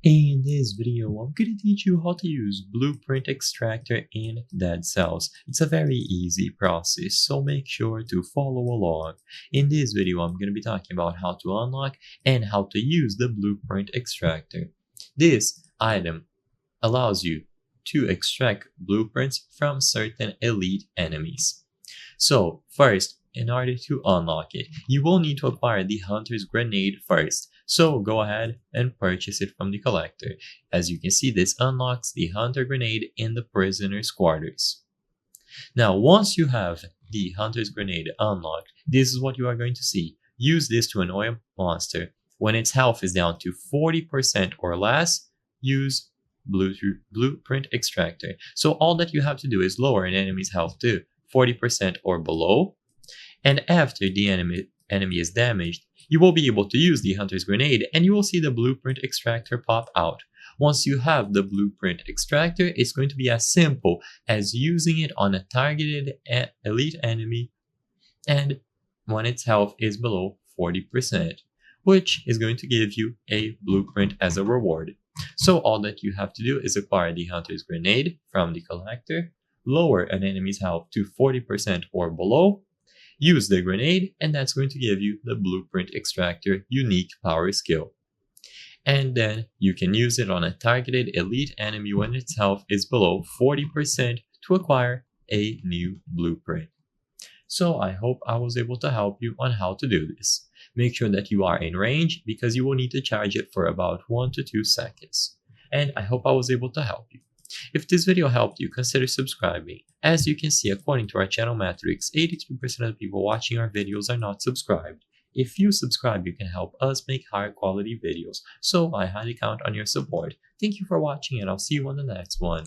In this video, I'm going to teach you how to use Blueprint Extractor in Dead Cells. It's a very easy process, so make sure to follow along. In this video, I'm going to be talking about how to unlock and how to use the Blueprint Extractor. This item allows you to extract blueprints from certain elite enemies. So first, in order to unlock it, you will need to acquire the Hunter's Grenade first. So go ahead and purchase it from the collector. As you can see, this unlocks the Hunter Grenade in the prisoner's quarters. Now, once you have the Hunter's Grenade unlocked, this is what you are going to see. Use this to annoy a monster. When its health is down to 40% or less, use Blueprint Extractor. So all that you have to do is lower an enemy's health to 40% or below, and after the enemy is damaged, you will be able to use the Hunter's Grenade and you will see the Blueprint Extractor pop out. Once you have the Blueprint Extractor, it's going to be as simple as using it on a targeted elite enemy and when its health is below 40%, which is going to give you a blueprint as a reward. So all that you have to do is acquire the Hunter's Grenade from the collector, lower an enemy's health to 40% or below, use the grenade, and that's going to give you the Blueprint Extractor unique power skill. And then you can use it on a targeted elite enemy when its health is below 40% to acquire a new blueprint. So I hope I was able to help you on how to do this. Make sure that you are in range because you will need to charge it for about 1 to 2 seconds. And I hope I was able to help you. If this video helped you, consider subscribing. As you can see, according to our channel metrics, 82% of the people watching our videos are not subscribed. If you subscribe, you can help us make higher quality videos, so I highly count on your support. Thank you for watching and I'll see you on the next one.